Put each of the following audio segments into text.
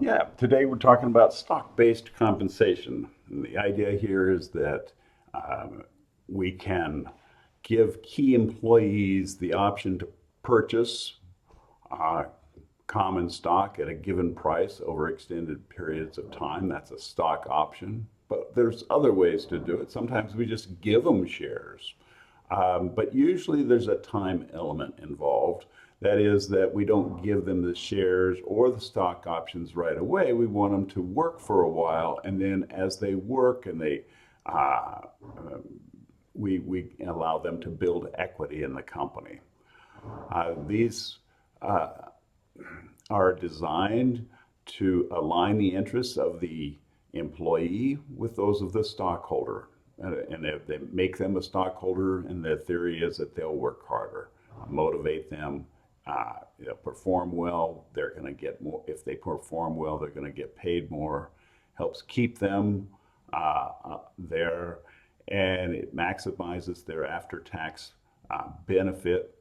Yeah, today we're talking about stock-based compensation. And the idea here is that um, we can give key employees the option to purchase uh, common stock at a given price over extended periods of time. That's a stock option. But there's other ways to do it. Sometimes we just give them shares. But usually there's a time element involved. That is, that we don't give them the shares or the stock options right away. We want them to work for a while, and then as they work and uh, we allow them to build equity in the company. These are designed to align the interests of the employee with those of the stockholder. And if they make them a stockholder, and the theory is that they'll work harder, motivate them, perform well, they're going to get more. If they perform well, they're going to get paid more, helps keep them there, and it maximizes their after-tax benefit.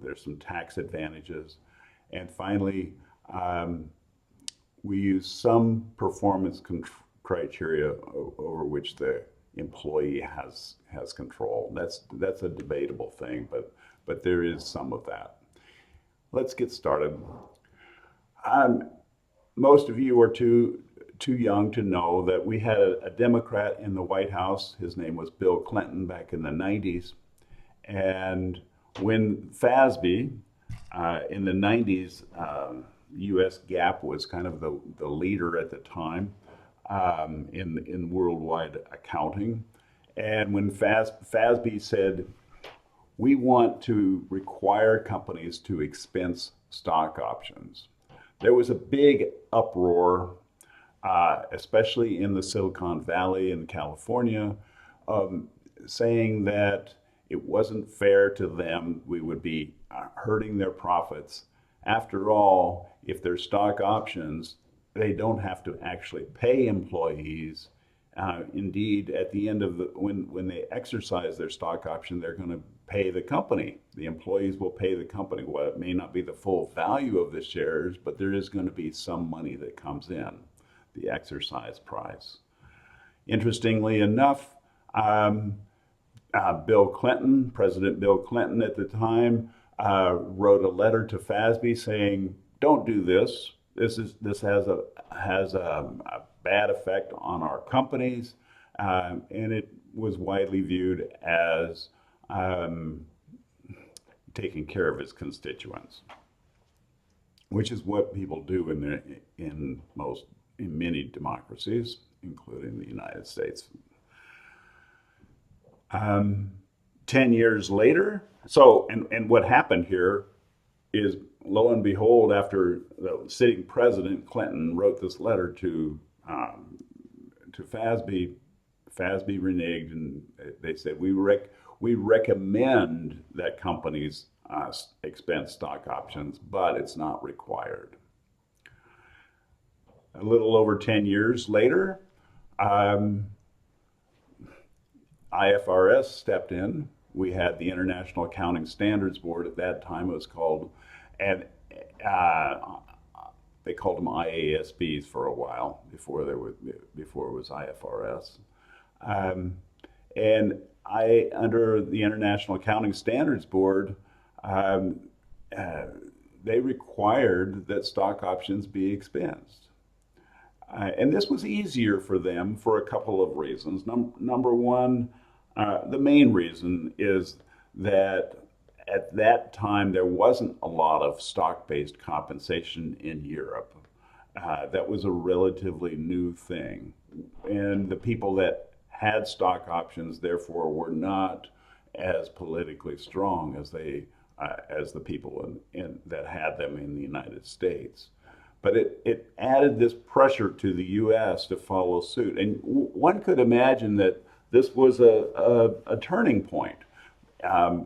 There's some tax advantages. And finally, um, we use some performance criteria over which the employee has control. That's a debatable thing, but there is some of that. Let's get started. Um, Most of you are too young to know that we had a Democrat in the White House. His name was Bill Clinton back in the 90s. And when FASB in the 90s, US GAAP was kind of the leader at the time in worldwide accounting. And when FASB said, we want to require companies to expense stock options, there was a big uproar, especially in the Silicon Valley in California, um, saying that it wasn't fair to them. We would be hurting their profits. After all, if they're stock options, they don't have to actually pay employees. Indeed, at the end of when they exercise their stock option, they're going to pay the company. The employees will pay the company. Well, it may not be the full value of the shares, but there is going to be some money that comes in, the exercise price. Interestingly enough, Bill Clinton, President Bill Clinton at the time, wrote a letter to FASB saying, "Don't do this. This has a bad effect on our companies," and it was widely viewed as taking care of his constituents, which is what people do in many democracies, including the United States. 10 years later, and what happened here is, lo and behold, after the sitting president Clinton wrote this letter to FASB, FASB reneged, and they said we recommend that companies expense stock options, but it's not required. A little over 10 years later, um, IFRS stepped in. We had the International Accounting Standards Board at that time. It was called, and uh, they called them IASBs for a while before it was IFRS. Um, and under the International Accounting Standards Board, um, uh, they required that stock options be expensed. And this was easier for them for a couple of reasons. Number one, the main reason is that at that time there wasn't a lot of stock-based compensation in Europe. That was a relatively new thing. And the people that had stock options, therefore, were not as politically strong as the people that had them in the United States. But it added this pressure to the U.S. to follow suit. And one could imagine that this was a turning point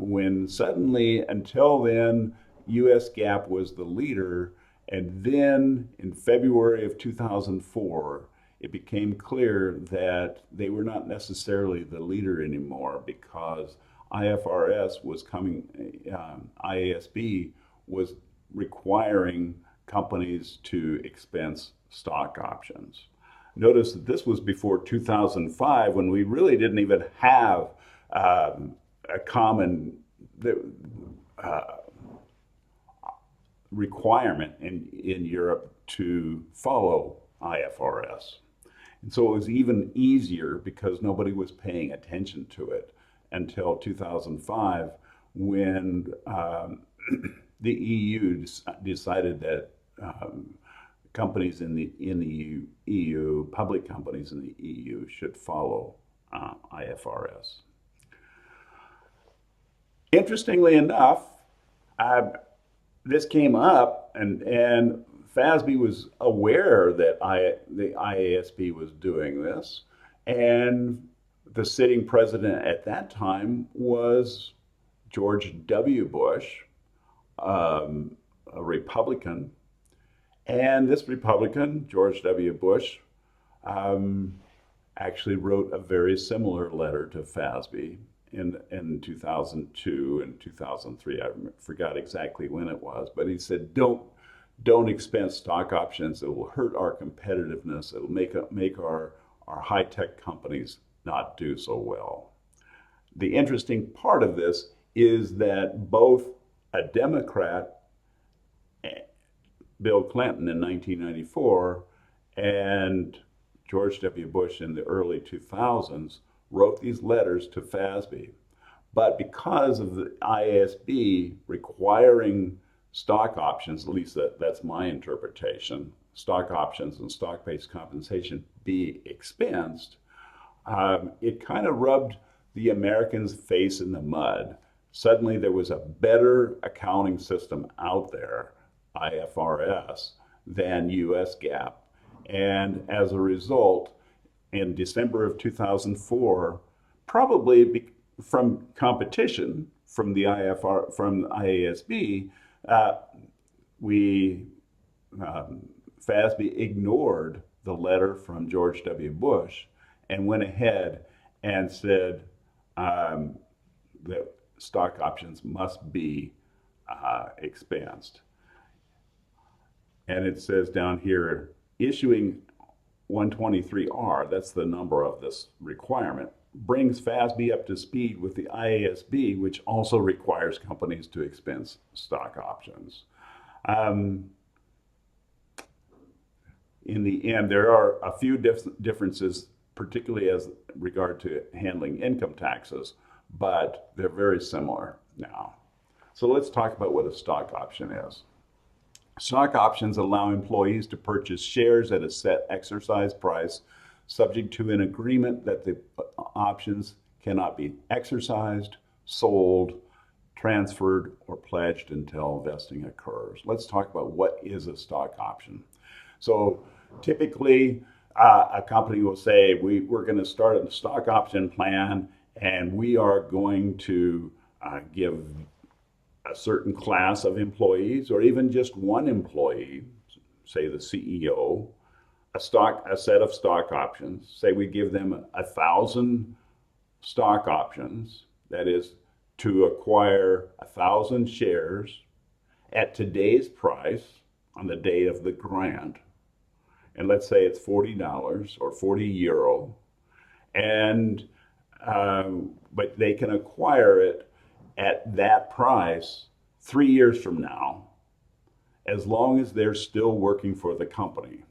when suddenly, until then, U.S. GAAP was the leader. And then in February of 2004, it became clear that they were not necessarily the leader anymore, because IFRS was coming, IASB was requiring companies to expense stock options. Notice that this was before 2005, when we really didn't even have a common requirement in Europe to follow IFRS. And so it was even easier because nobody was paying attention to it until 2005, when the EU decided that companies in the EU, public companies in the EU, should follow IFRS. Interestingly enough, this came up, and FASB was aware that the IASB was doing this, and the sitting president at that time was George W. Bush, a Republican. And this Republican, George W. Bush, actually wrote a very similar letter to FASB in 2002 and 2003. I forgot exactly when it was, but he said, don't expense stock options. It will hurt our competitiveness. It will make our high-tech companies not do so well. The interesting part of this is that both a Democrat, Bill Clinton in 1994, and George W. Bush in the early 2000s wrote these letters to FASB. But because of the IASB requiring stock options, at least that's my interpretation, stock options and stock-based compensation be expensed, it kind of rubbed the Americans' face in the mud. Suddenly there was a better accounting system out there, IFRS, than US GAAP. And as a result, in December of 2004, probably from competition from the IASB, FASB ignored the letter from George W. Bush and went ahead and said that stock options must be expensed. And it says down here, issuing 123R, that's the number of this requirement, brings FASB up to speed with the IASB, which also requires companies to expense stock options. In the end, there are a few differences, particularly as regard to handling income taxes, but they're very similar now. So let's talk about what a stock option is. Stock options allow employees to purchase shares at a set exercise price, subject to an agreement that the options cannot be exercised, sold, transferred, or pledged until vesting occurs. Let's talk about what is a stock option. So typically, a company will say, we're going to start a stock option plan, and we are going to give a certain class of employees, or even just one employee, say the CEO, a set of stock options. Say we give them 1,000 stock options, that is to acquire 1,000 shares at today's price on the date of the grant. And let's say it's $40 or 40 euro, and but they can acquire it at that price 3 years from now, as long as they're still working for the company.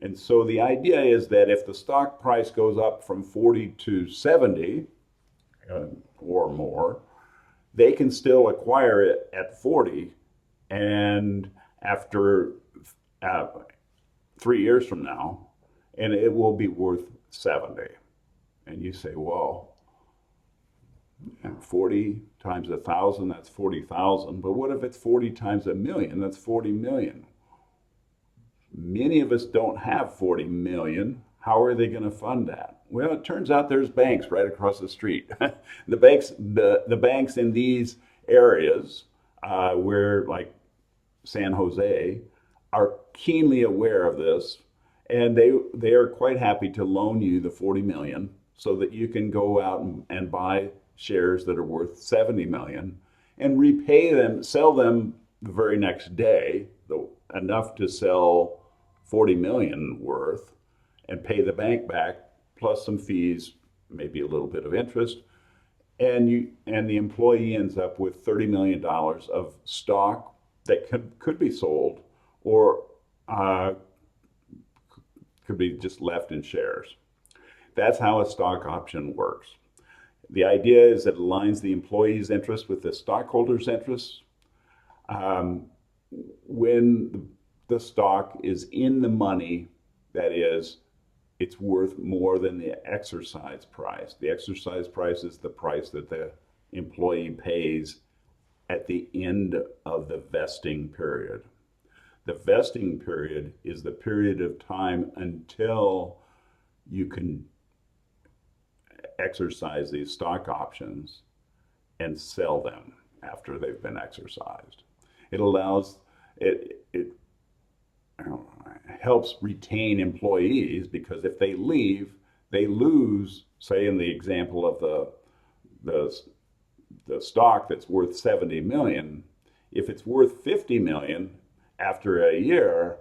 And so the idea is that if the stock price goes up from 40 to 70 or more, they can still acquire it at 40, and after 3 years from now, and it will be worth 70. And you say, well, 40 times 1,000, that's 40,000. But what if it's 40 times 1,000,000? That's 40 million. Many of us don't have 40 million. How are they going to fund that? Well, it turns out there's banks right across the street. the banks in these areas, where like San Jose, are keenly aware of this, and they are quite happy to loan you the 40 million so that you can go out and buy shares that are worth 70 million and repay them, sell them the very next day enough to sell 40 million worth and pay the bank back plus some fees, maybe a little bit of interest, and the employee ends up with $30 million of stock that could be sold or could be just left in shares. That's how a stock option works. The idea is it aligns the employee's interest with the stockholder's interests. When the stock is in the money, that is, it's worth more than the exercise price. The exercise price is the price that the employee pays at the end of the vesting period. The vesting period is the period of time until you can exercise these stock options and sell them after they've been exercised. It allows it helps retain employees, because if they leave, they lose. Say in the example of the stock that's worth 70 million, if it's worth 50 million after a year,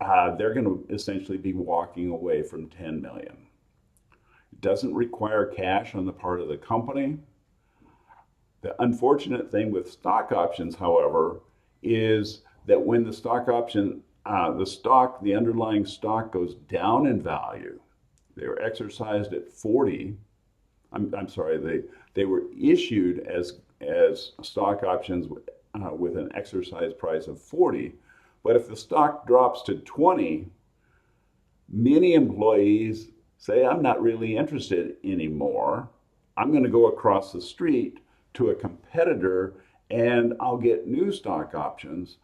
they're going to essentially be walking away from 10 million. It doesn't require cash on the part of the company. The unfortunate thing with stock options, however, is that when the stock option, the underlying stock goes down in value. They were exercised at 40. I'm sorry, they were issued as stock options with an exercise price of 40. But if the stock drops to 20, many employees say, I'm not really interested anymore. I'm going to go across the street to a competitor and I'll get new stock options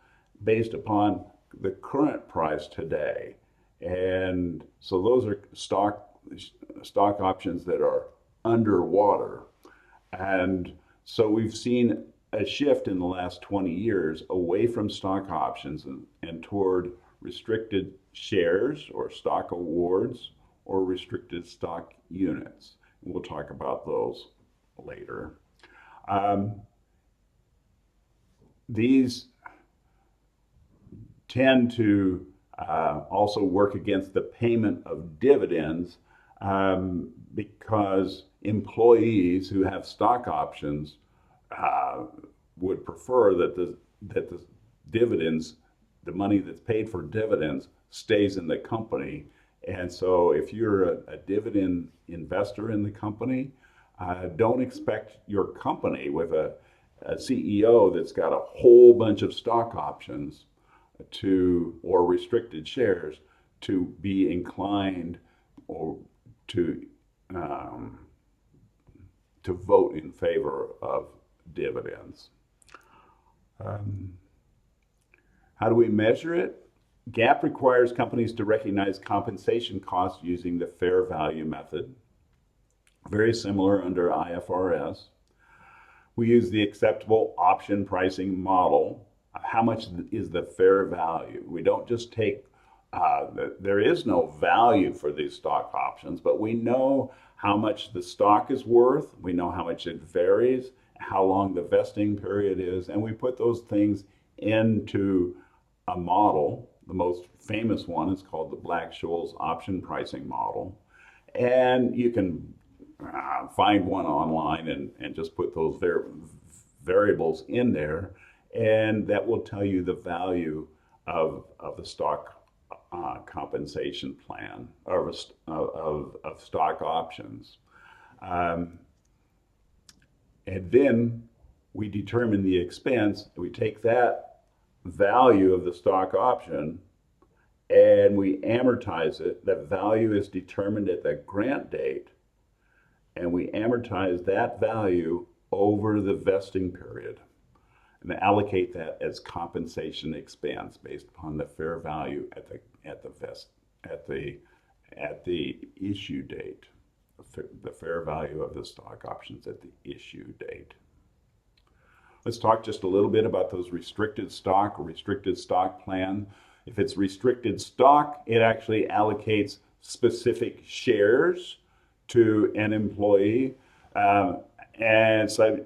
based upon the current price today. And so those are stock options that are underwater. And so we've seen a shift in the last 20 years away from stock options and toward restricted shares or stock awards or restricted stock units. And we'll talk about those later. These tend to also work against the payment of dividends because employees who have stock options would prefer that the dividends, the money that's paid for dividends, stays in the company. And so if you're a dividend investor in the company, don't expect your company with a CEO that's got a whole bunch of stock options or restricted shares to be inclined or to vote in favor of dividends. How do we measure it? GAAP requires companies to recognize compensation costs using the fair value method. Very similar under IFRS. We use the acceptable option pricing model. How much is the fair value? We don't just take, there is no value for these stock options, but we know how much the stock is worth. We know how much it varies, how long the vesting period is, and we put those things into a model. The most famous one is called the Black-Scholes option pricing model. And you can find one online and just put those variables in there, and that will tell you the value of the stock compensation plan or of stock options. And then we determine the expense. We take that value of the stock option and we amortize it. That value is determined at the grant date, and we amortize that value over the vesting period and allocate that as compensation expense based upon the fair value at the issue date, the fair value of the stock options at the issue date. Let's talk just a little bit about those restricted stock or restricted stock plan. If it's restricted stock, it actually allocates specific shares to an employee, and so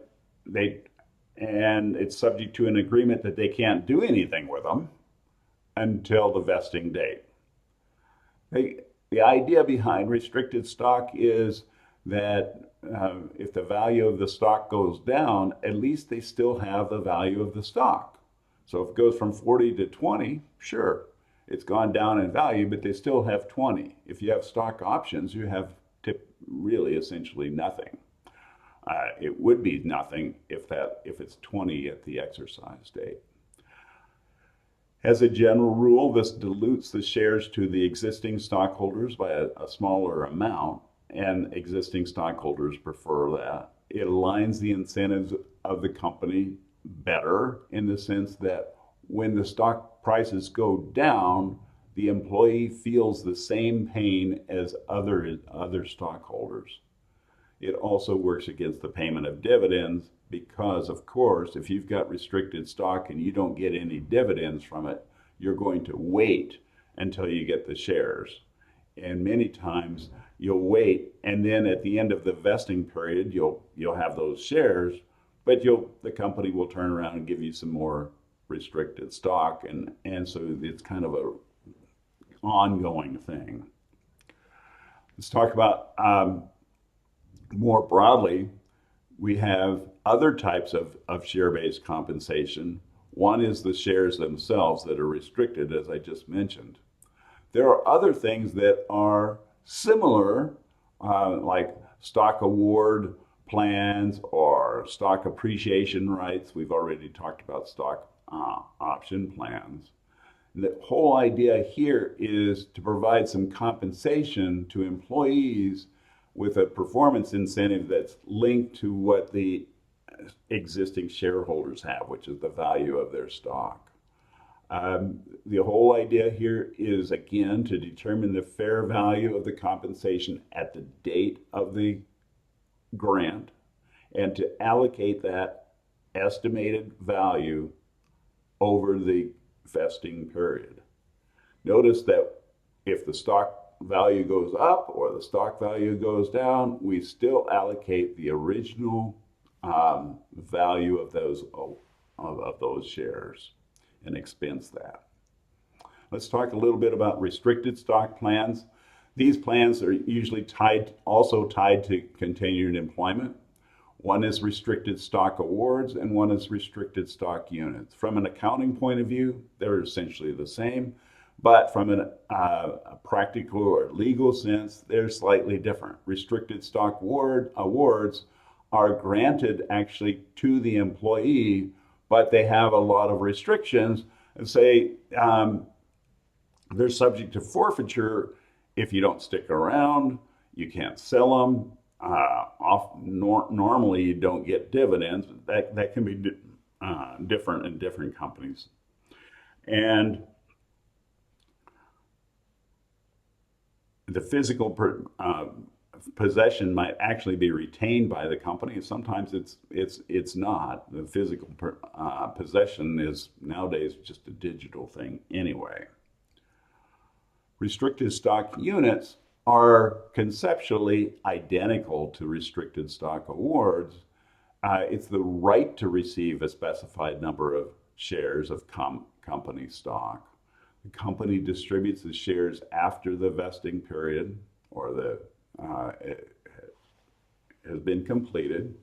it's subject to an agreement that they can't do anything with them until the vesting date. The idea behind restricted stock is that if the value of the stock goes down, at least they still have the value of the stock. So if it goes from 40 to 20, sure, it's gone down in value, but they still have 20. If you have stock options, you have really essentially nothing. It would be nothing if it's 20 at the exercise date. As a general rule, this dilutes the shares to the existing stockholders by a smaller amount, and existing stockholders prefer that. It aligns the incentives of the company better in the sense that when the stock prices go down, the employee feels the same pain as other stockholders. It also works against the payment of dividends because, of course, if you've got restricted stock and you don't get any dividends from it, you're going to wait until you get the shares. And many times you'll wait, and then at the end of the vesting period, you'll have those shares, but the company will turn around and give you some more restricted stock, and so it's kind of a ongoing thing. Let's talk about more broadly. We have other types of share-based compensation. One is the shares themselves that are restricted, as I just mentioned. There are other things that are similar, like stock award plans or stock appreciation rights. We've already talked about stock option plans. The whole idea here is to provide some compensation to employees with a performance incentive that's linked to what the existing shareholders have, which is the value of their stock. The whole idea here is, again, to determine the fair value of the compensation at the date of the grant and to allocate that estimated value over the vesting period. Notice that if the stock value goes up or the stock value goes down, we still allocate the original value of those shares and expense that. Let's talk a little bit about restricted stock plans. These plans are usually also tied to continued employment. One is restricted stock awards and one is restricted stock units. From an accounting point of view, they're essentially the same, but from a practical or legal sense, they're slightly different. Restricted stock awards are granted actually to the employee, but they have a lot of restrictions and say they're subject to forfeiture if you don't stick around, you can't sell them. Normally you don't get dividends. That can be different in different companies. And the physical possession might actually be retained by the company. Sometimes it's not. The physical possession is nowadays just a digital thing anyway. Restricted stock units are conceptually identical to restricted stock awards. It's the right to receive a specified number of shares of company stock. The company distributes the shares after the vesting period or has been completed,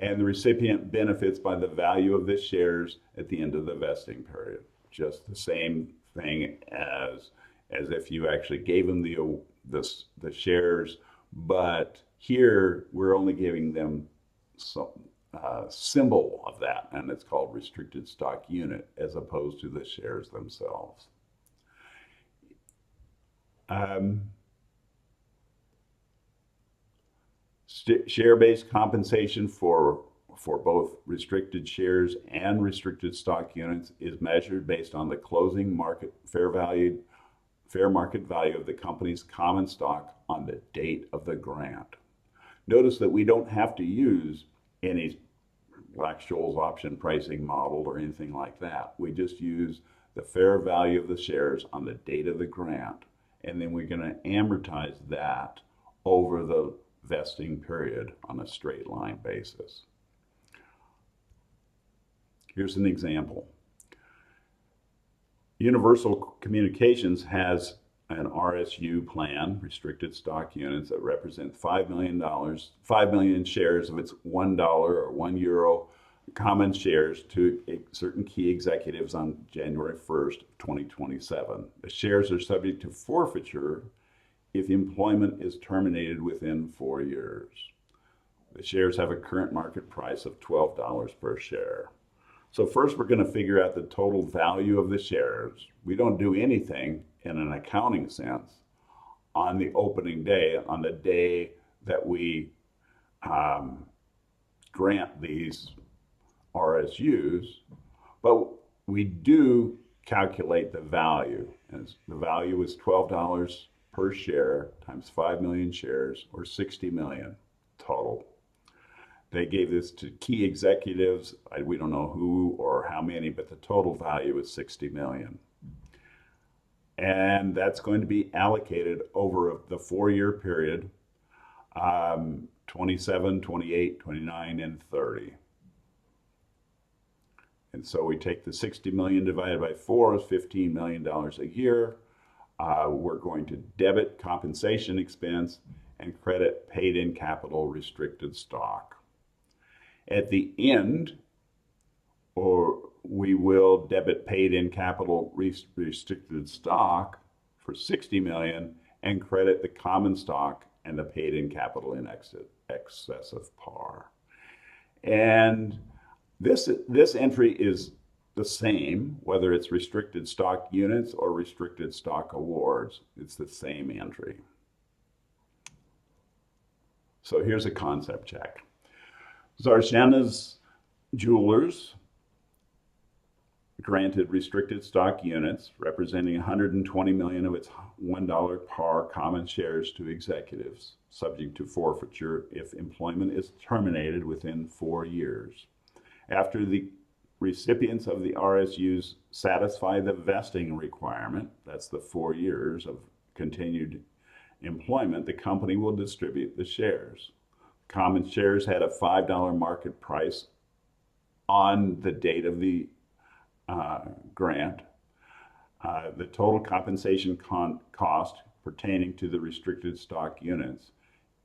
and the recipient benefits by the value of the shares at the end of the vesting period. Just the same thing as if you actually gave them the shares, but here we're only giving them some symbol of that, and it's called restricted stock unit as opposed to the shares themselves. Share-based compensation for both restricted shares and restricted stock units is measured based on the closing fair market value of the company's common stock on the date of the grant. Notice that we don't have to use any Black-Scholes option pricing model or anything like that. We just use the fair value of the shares on the date of the grant, and then we're going to amortize that over the vesting period on a straight line basis. Here's an example. Universal Communications has an RSU plan, restricted stock units, that represent $5 million, 5 million shares of its $1 or €1 common shares to certain key executives on January 1st, 2027. The shares are subject to forfeiture if employment is terminated within 4 years. The shares have a current market price of $12 per share. So first we're going to figure out the total value of the shares. We don't do anything in an accounting sense on the opening day, on the day that we grant these RSUs, but we do calculate the value. And the value is $12 per share times 5 million shares, or 60 million total. They gave this to key executives. We don't know who or how many, but the total value is 60 million. And that's going to be allocated over the 4-year period, 27, 28, 29, and 30. And so we take the 60 million divided by 4 is $15 million a year. We're going to debit compensation expense and credit paid in capital restricted stock. At the end, we will debit paid in capital restricted stock for 60 million and credit the common stock and the paid in capital in excess of par. And this entry is the same, whether it's restricted stock units or restricted stock awards. It's the same entry. So here's a concept check. Zharsana's Jewelers granted restricted stock units representing 120 million of its $1 par common shares to executives, subject to forfeiture if employment is terminated within 4 years. After the recipients of the RSUs satisfy the vesting requirement, that's the 4 years of continued employment, the company will distribute the shares. Common shares had a $5 market price on the date of the grant. The total compensation cost pertaining to the restricted stock units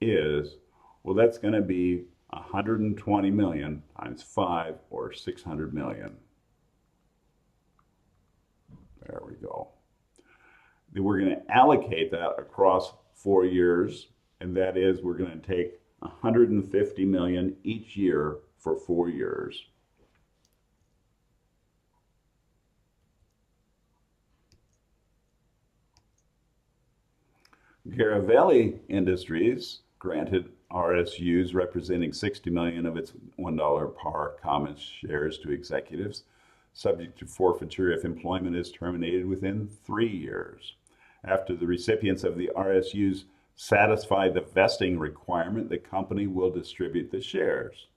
is, well, that's going to be 120 million times 5, or 600 million. There we go. Then we're going to allocate that across 4 years, and that is we're going to take 150 million each year for 4 years. Garavelli Industries granted RSUs representing 60 million of its $1 par common shares to executives, subject to forfeiture if employment is terminated within 3 years. After the recipients of the RSUs satisfy the vesting requirement, the company will distribute the shares.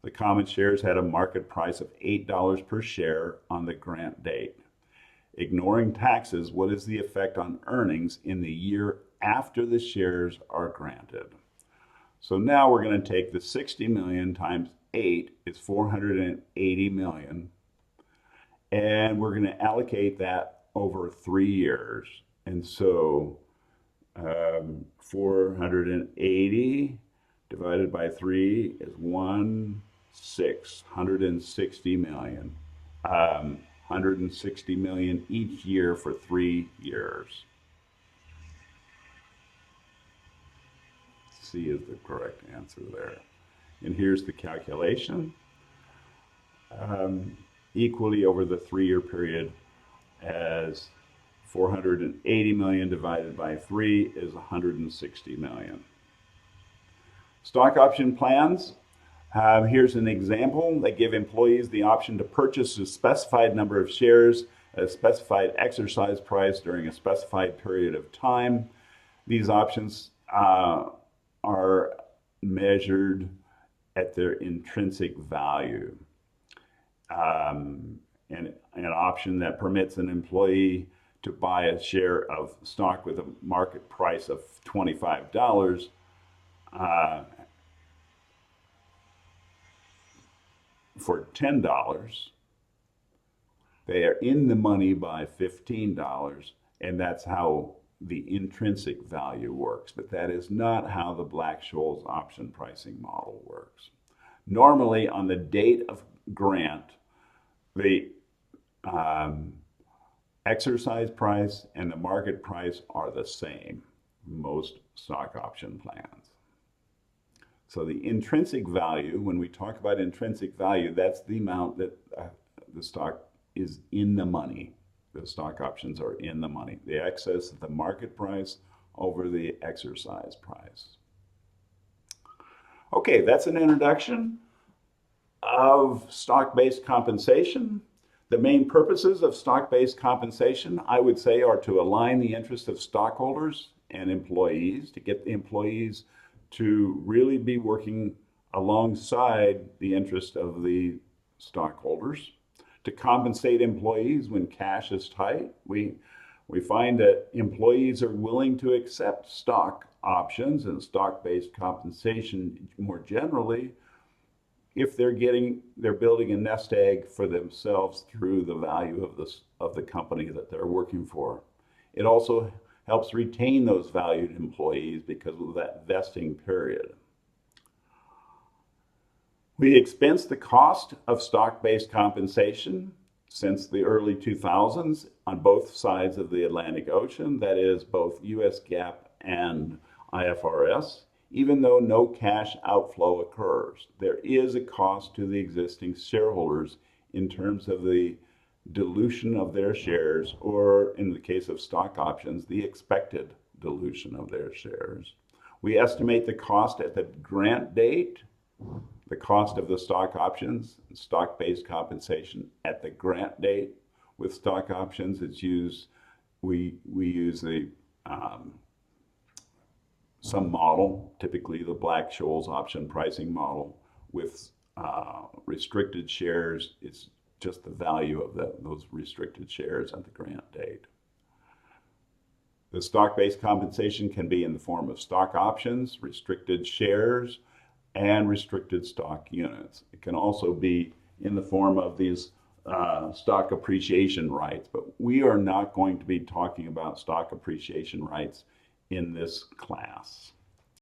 The common shares had a market price of $8 per share on the grant date. Ignoring taxes, what is the effect on earnings in the year after the shares are granted? So now we're going to take the 60 million times 8 is 480 million, and we're going to allocate that over 3 years. And so 480 divided by 3 is 160 million. 160 million each year for 3 years. C is the correct answer there. And here's the calculation. Equally over the 3-year period, as 480 million divided by 3 is 160 million. Stock option plans. Here's an example. They give employees the option to purchase a specified number of shares at a specified exercise price during a specified period of time. These options are measured at their intrinsic value. And an option that permits an employee to buy a share of stock with a market price of $25 for $10 They are in the money by $15, and that's how the intrinsic value works. But that is not how the Black-Scholes option pricing model works. Normally, on the date of grant, the exercise price and the market price are the same, most stock option plans. So the intrinsic value, when we talk about intrinsic value, that's the amount that the stock is in the money. The stock options are in the money. The excess of the market price over the exercise price. Okay, that's an introduction of stock-based compensation. The main purposes of stock-based compensation, I would say, are to align the interests of stockholders and employees, to get the employees to really be working alongside the interest of the stockholders, to compensate employees when cash is tight. We find that employees are willing to accept stock options and stock-based compensation more generally if they're building a nest egg for themselves through the value of the company that they're working for. It also helps retain those valued employees because of that vesting period. We expense the cost of stock-based compensation since the early 2000s on both sides of the Atlantic Ocean, that is both US GAAP and IFRS. Even though no cash outflow occurs, there is a cost to the existing shareholders in terms of the dilution of their shares, or in the case of stock options, the expected dilution of their shares. We estimate the cost at the grant date, the cost of the stock options, stock-based compensation at the grant date. With stock options, we use some model, typically the Black-Scholes option pricing model. With restricted shares, it's just the value of those restricted shares at the grant date. The stock-based compensation can be in the form of stock options, restricted shares, and restricted stock units. It can also be in the form of these stock appreciation rights, but we are not going to be talking about stock appreciation rights in this class.